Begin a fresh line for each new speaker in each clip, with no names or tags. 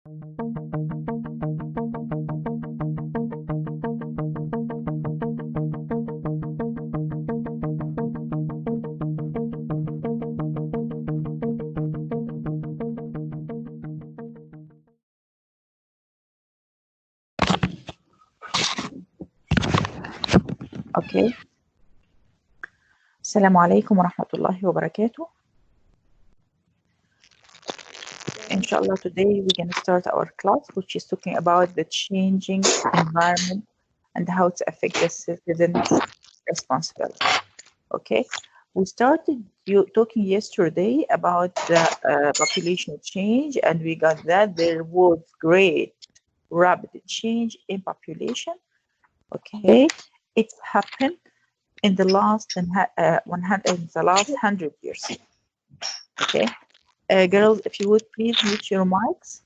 Okay. Assalamu alaikum wa rahmatullahi wa barakatuh. Inshallah, today we're going to start our class, which is talking about the changing environment and how it affects the citizens' responsibility. Okay. We started talking yesterday about the population change, and we got that there was great rapid change in population. Okay. It's happened in the last 100 years. Okay, girls, if you would please mute your mics.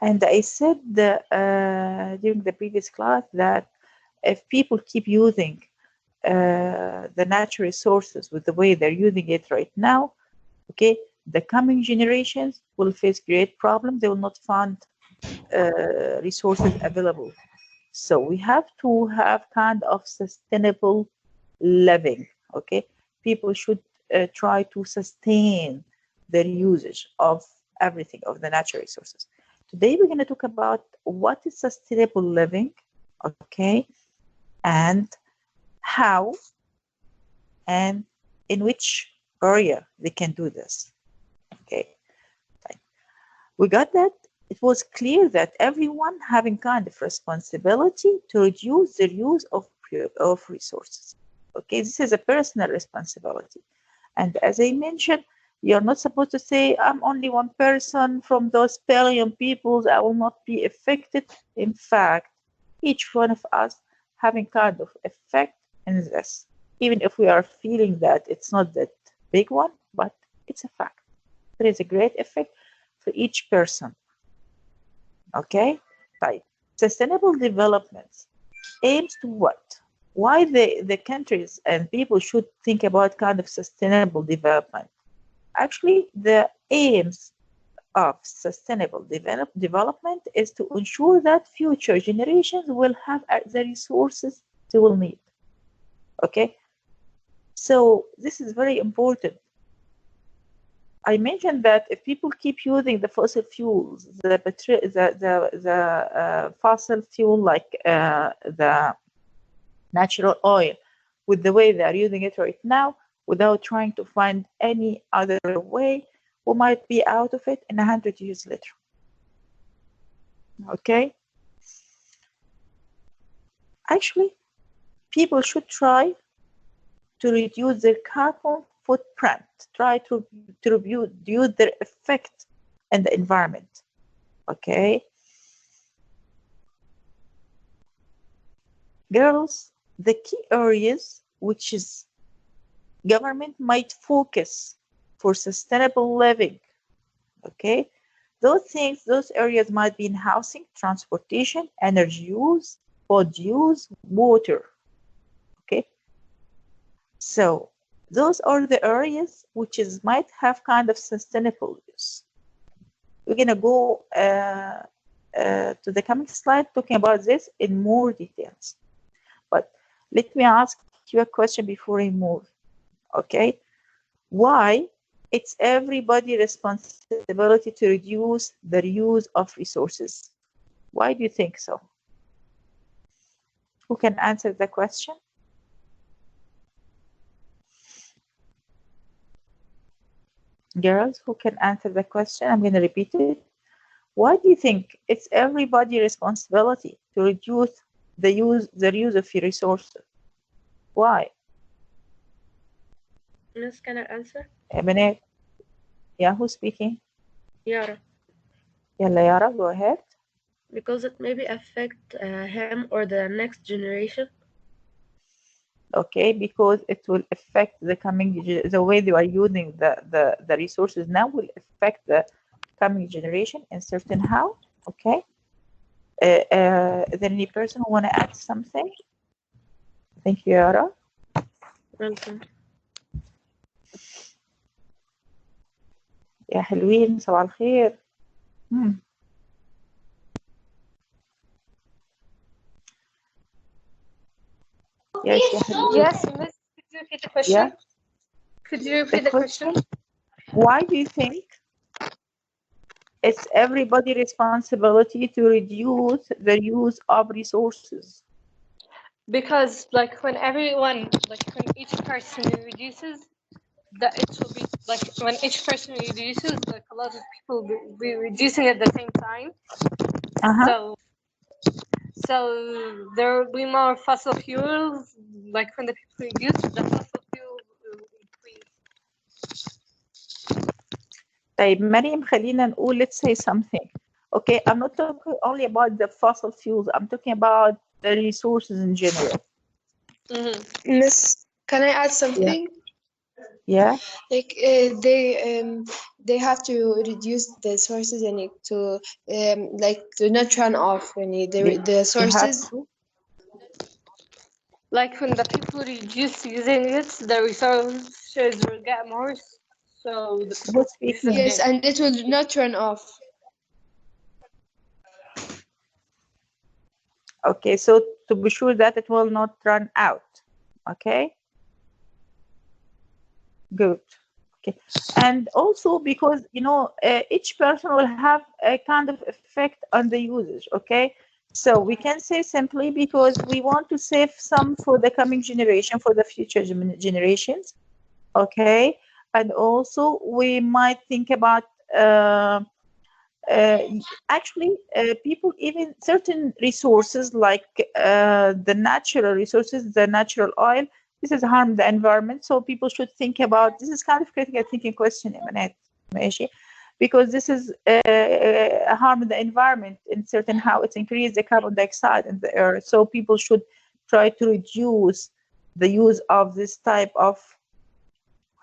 And I said during the previous class that if people keep using the natural resources with the way they're using it right now, okay, the coming generations will face great problems. They will not find resources available. So we have to have kind of sustainable living. Okay, people should try to sustain their usage of everything, of the natural resources. Today we're going to talk about what is sustainable living, okay, and how and in which area they can do this. Okay, we got that. It was clear that everyone having kind of responsibility to reduce their use of resources. Okay, this is a personal responsibility. And as I mentioned, you're not supposed to say, I'm only one person from those billion people, I will not be affected. In fact, each one of us having kind of effect in this, even if we are feeling that it's not that big one, but it's a fact. There is a great effect for each person. Okay, right. Sustainable development aims to what? Why the countries and people should think about kind of sustainable development? Actually, the aims of sustainable development is to ensure that future generations will have the resources they will need. Okay, so this is very important. I mentioned that if people keep using the fossil fuels, the fossil fuel like the natural oil, with the way they are using it right now, without trying to find any other way, we might be out of it in 100 years later. Okay? Actually, people should try to reduce their carbon footprint, try to reduce their effect in the environment. Okay? Girls, the key areas which is government might focus for sustainable living, okay? Those things, those areas might be in housing, transportation, energy use, food use, water, okay? So those are the areas which is might have kind of sustainable use. We're gonna go to the coming slide talking about this in more details. But let me ask you a question before I move. Okay, why it's everybody's responsibility to reduce the use of resources? Why do you think so? Who can answer the question? Girls, who can answer the question? I'm going to repeat it. Why do you think it's everybody's responsibility to reduce the use of resources? Why?
Miss, can I answer?
Benet. Yeah, who's speaking?
Yara.
Yalla, Yara, go ahead.
Because it maybe affect him or the next generation.
Okay, because it will affect the way they are using the resources now will affect the coming generation in certain how. Okay. Is there any person who want to add something? Thank you, Yara.
Welcome.
يا حلوين صباح الخير. Yes, يا حلوين.
Yes, Miss, could you repeat the question?
Yeah.
Could you repeat the question?
Why do you think it's everybody's responsibility to reduce the use of resources?
Because like when everyone, like when each person reduces, that it will be like when each person reduces, like a lot of people will be reducing at the same time. So there will be more fossil fuels. Like when the people reduce, the fossil fuel will increase.
طيب مريم خلينا نقول let's say something. Okay, I'm not talking only about the fossil fuels. I'm talking about the resources in general.
Miss, can I add something?
Yeah.
Like they have to reduce the sources and to like to not run off when the sources.
Like when the people reduce using it, the resources will get more. So
yes, and it will not run off.
Okay, so to be sure that it will not run out. Okay. Good. Okay. And also because each person will have a kind of effect on the usage. Okay. So we can say simply because we want to save some for the coming generation, for the future generations. Okay. And also we might think about actually people, even certain resources like the natural resources, the natural oil, this is harm the environment. So people should think about this. Is kind of critical thinking question, because this is harm the environment in certain how it increases the carbon dioxide in the air. So people should try to reduce the use of this type of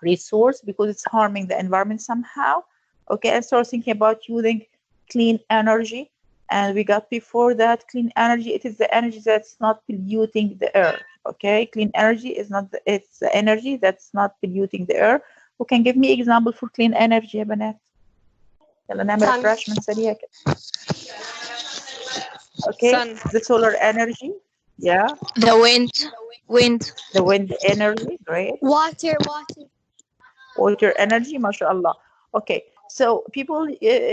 resource because it's harming the environment somehow. Okay, and start thinking about using clean energy. And we got before that clean energy, it is the energy that's not polluting the air. Okay, clean energy is not it's the energy that's not polluting the air. Who can give me example for clean energy يا بنات؟ يلا نعمل refreshment سريع كده. Okay, the solar energy. Yeah.
The wind.
The wind energy, great. Water energy, mashallah. Okay, so people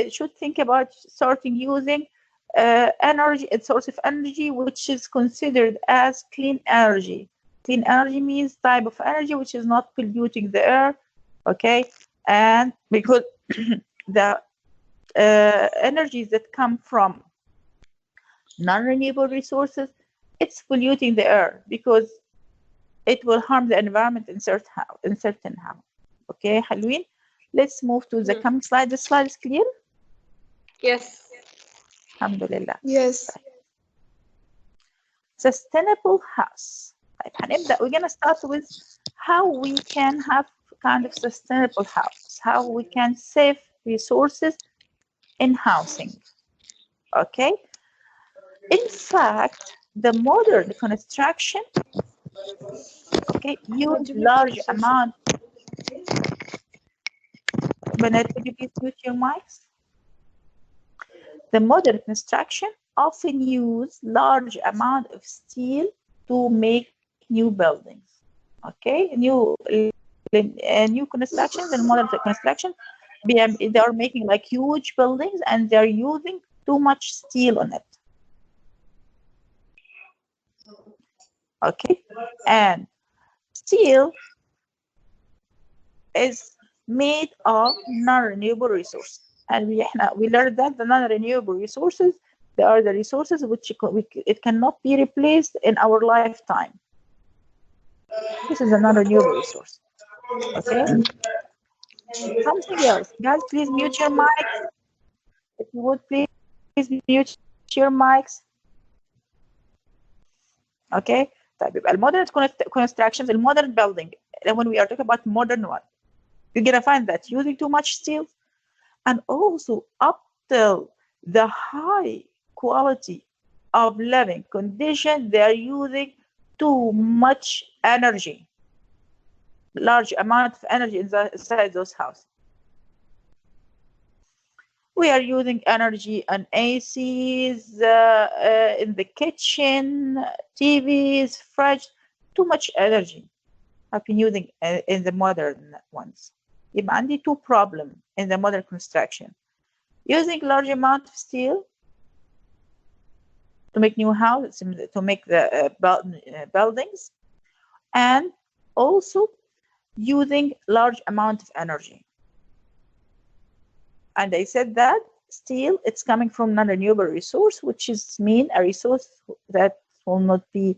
should think about starting using energy, a source of energy which is considered as clean energy. Clean energy means type of energy which is not polluting the air. Okay, and because the energies that come from non-renewable resources, it's polluting the air because it will harm the environment in certain how. Okay, حلوين. Let's move to the coming slide. The slide is clear?
Yes.
Alhamdulillah.
Yes.
Sustainable house. طيب هنبدأ. We're gonna start with how we can have kind of sustainable house, how we can save resources in housing. Okay. In fact, the modern construction, okay, use large amount. Bennett, could you please mute your mics? The modern construction often use large amount of steel to make new buildings. Okay, new construction, the modern construction, they are making like huge buildings and they're using too much steel on it. Okay, and steel is made of non-renewable resources. And we learned that the non-renewable resources, they are the resources which it cannot be replaced in our lifetime. This is a non-renewable resource. Okay. Something else. Guys, please mute your mics. If you would please mute your mics. Okay. طيب يبقى modern constructions, the modern building, when we are talking about modern one, you're gonna find that using too much steel. And also up till the high quality of living condition, they are using too much energy, large amount of energy inside those houses. We are using energy on ACs, in the kitchen, TVs, fridge, too much energy I've been using in the modern ones. يبقى عندي two problem in the modern construction. Using large amount of steel to make new houses, to make the buildings, and also using large amount of energy. And I said that steel, it's coming from non-renewable resource, which is mean a resource that will not be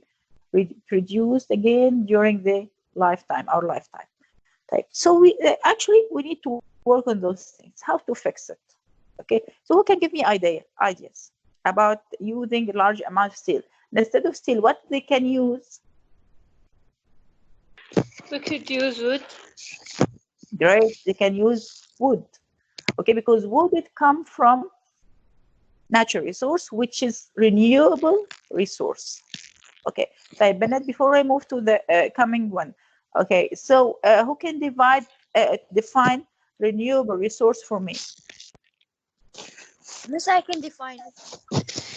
produced again during the lifetime, our lifetime. Type. So we actually we need to work on those things, how to fix it. Okay, so who can give me ideas about using a large amount of steel? Instead of steel, what they can use?
We could use wood.
Great, they can use wood. Okay, because wood would come from natural resource, which is renewable resource. Okay, طيب Bennett, before I move to the coming one. Okay, so who can define renewable resource for me?
Miss, I can define it.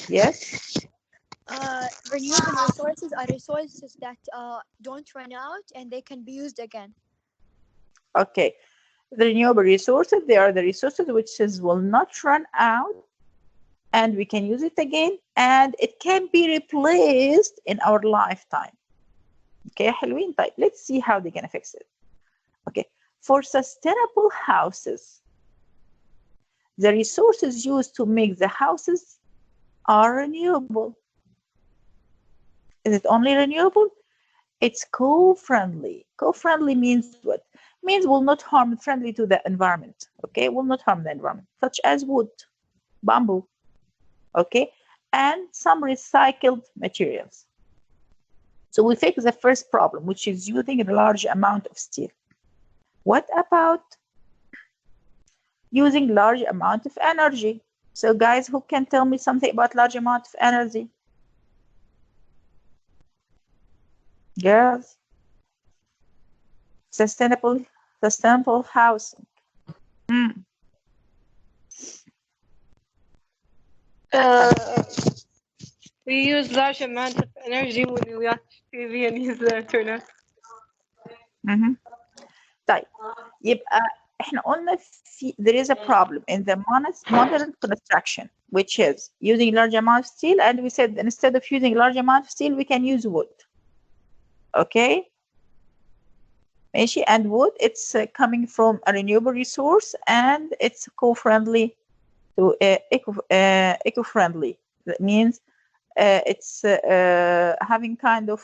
Yes.
Renewable resources are resources that don't run out and they can be used again.
Okay, the renewable resources, they are the resources which will not run out and we can use it again and it can be replaced in our lifetime. Okay, حلوين. طيب, let's see how they're gonna fix it. Okay, for sustainable houses, the resources used to make the houses are renewable. Is it only renewable? It's co-friendly. Co-friendly means what? Means will not harm, friendly to the environment. Okay, will not harm the environment, such as wood, bamboo. Okay, and some recycled materials. So we fix the first problem, which is using a large amount of steel. What about using large amount of energy? So guys, who can tell me something about large amount of energy? Girls? Sustainable housing.
We use large amount of energy when we watch TV and use the internet.
طيب يبقى احنا قلنا there is a problem in the modern construction, which is using large amount of steel, and we said instead of using large amount of steel we can use wood. Okay, ماشي, and wood, it's coming from a renewable resource and it's co-friendly to eco-friendly. That means it's having kind of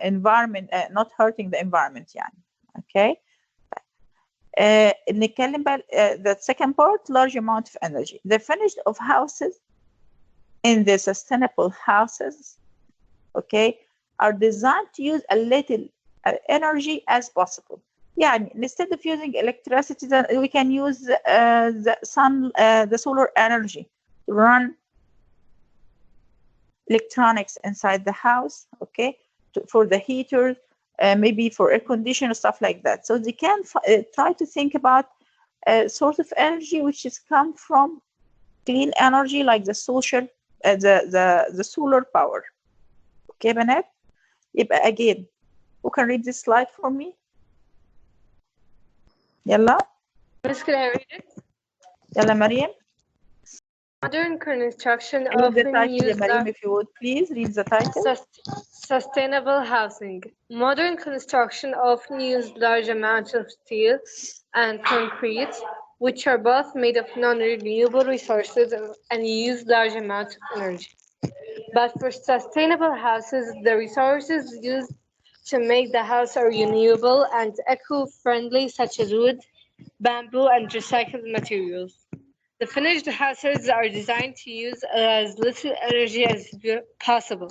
environment, not hurting the environment يعني. Okay, نتكلم بقى the second part, large amount of energy. The finished of houses in the sustainable houses, okay, are designed to use a little energy as possible. يعني instead of using electricity, we can use the solar energy to run electronics inside the house, okay, for the heaters, maybe for air conditioner, stuff like that. So they can try to think about a source of energy which is come from clean energy, like the social, the solar power. Okay, بنات. يبقى again, who can read this slide for me? يلا.
Miss, can I read it?
يلا مريم.
Modern construction
Read the
often
title,
uses
Mariam, if you would please read the title.
sustainable housing. Modern construction often uses large amounts of steel and concrete, which are both made of non-renewable resources and use large amounts of energy. But for sustainable houses, the resources used to make the house are renewable and eco-friendly, such as wood, bamboo, and recycled materials. The finished houses are designed to use as little energy as possible.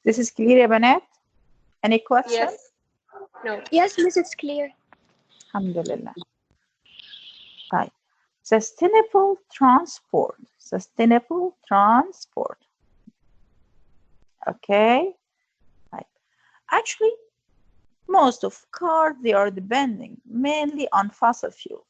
This is clear يا بنات? Any question?
Yes. No.
Yes, Miss, it's clear.
الحمد لله. طيب. Sustainable transport. Sustainable transport. Okay. Right. Actually, most of cars, they are depending mainly on fossil fuels.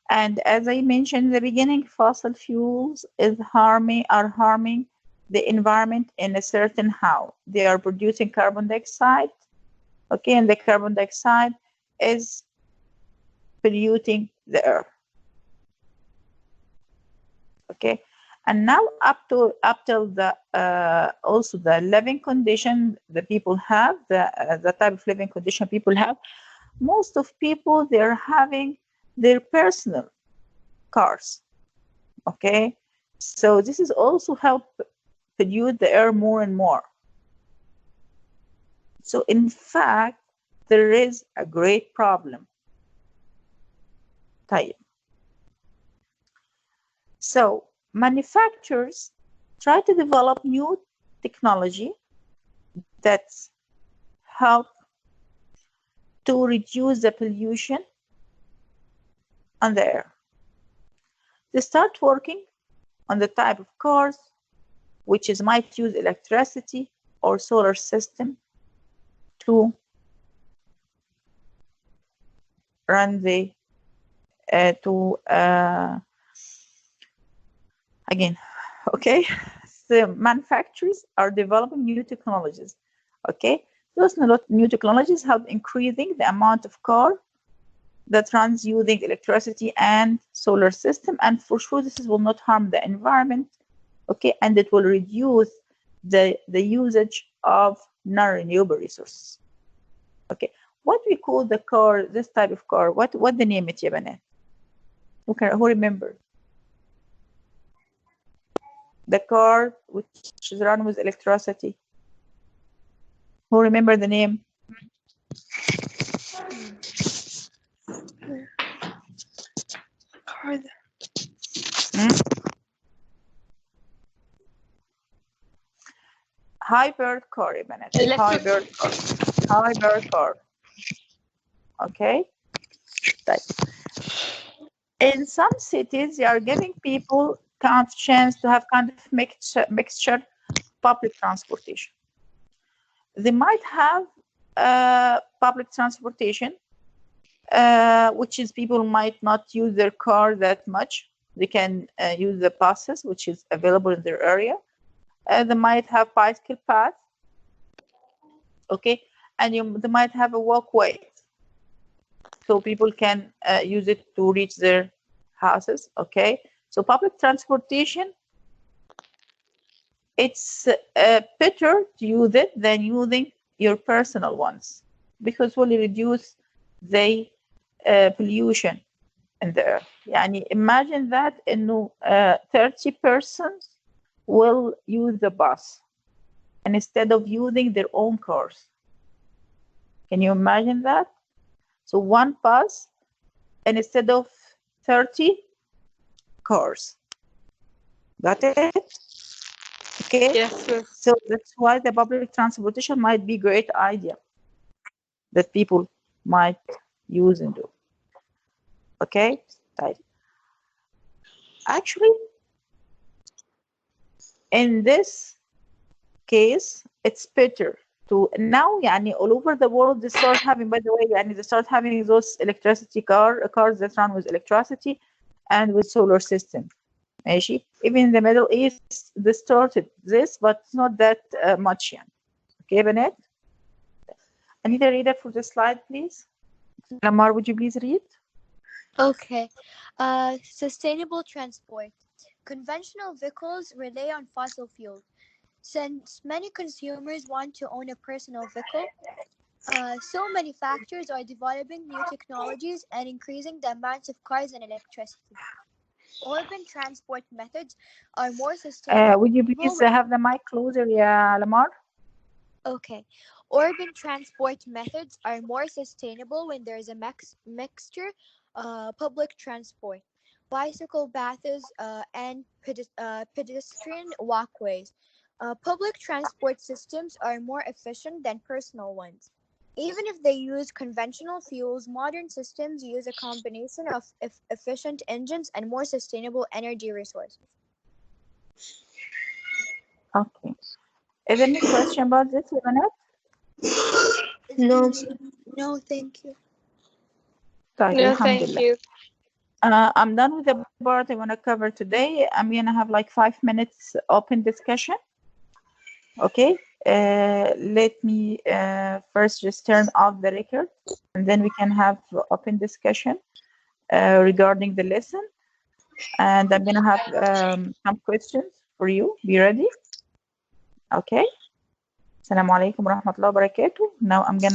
And as I mentioned in the beginning, fossil fuels are harming the environment in a certain how. They are producing carbon dioxide, okay, and the carbon dioxide is polluting the earth. Okay, and now up till the also the living condition the people have, the type of living condition people have, most of people they're having their personal cars. Okay, so this is also help pollute the air more and more. So in fact there is a great problem. طيب. So manufacturers try to develop new technology that help to reduce the pollution on the air. They start working on the type of cars which might use electricity or solar system to run the again, okay. The manufacturers are developing new technologies. Okay, those new technologies help increasing the amount of car that runs using electricity and solar system, and for sure this will not harm the environment. Okay, and it will reduce the usage of non-renewable resources. Okay, what we call the car, this type of car, what the name it, ya banat? Who remember? The car which is run with electricity. Who remember the name? Hybrid car, hybrid car. Okay. In some cities, they are giving people kind of chance to have kind of mixture public transportation. They might have public transportation, which is people might not use their car that much. They can use the buses, which is available in their area. They might have bicycle path, okay, and they might have a walkway, so people can use it to reach their houses. Okay, so public transportation, it's better to use it than using your personal ones, because will reduce the pollution in the air. Yani imagine that 30 persons will use the bus and instead of using their own cars. Can you imagine that? So one bus and instead of 30 cars. Got it? Okay.
Yes.
So that's why the public transportation might be a great idea that people might use and do. Okay. Actually, in this case, it's better to now. All over the world, they start having. By the way, they start having those electricity cars that run with electricity and with solar system. Even in the Middle East, they started this, but it's not that much yet. Okay, Bennett? I need a reader for the slide, please. Lamar, would you please read?
Okay. Sustainable transport. Conventional vehicles rely on fossil fuels. Since many consumers want to own a personal vehicle, so manufacturers are developing new technologies and increasing the amount of cars and electricity. Urban transport methods are more sustainable.
Would you please have the mic closer, Lamar?
Okay. Urban transport methods are more sustainable when there is a mixture public transport, bicycle paths, and pedestrian walkways. Public transport systems are more efficient than personal ones. Even if they use conventional fuels, modern systems use a combination of efficient engines and more sustainable energy resources.
Okay. Is there any question about this, Ivanette?
No.
No, thank you.
No, thank you.
I'm done with the part I want to cover today. I'm going to have like 5 minutes open discussion. Okay. Let me first just turn off the record, and then we can have open discussion regarding the lesson. And I'm going to have some questions for you. Be ready. Okay. Assalamu alaikum wa rahmatullahi wa barakatuh. Now I'm going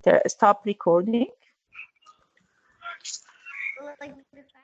to stop recording.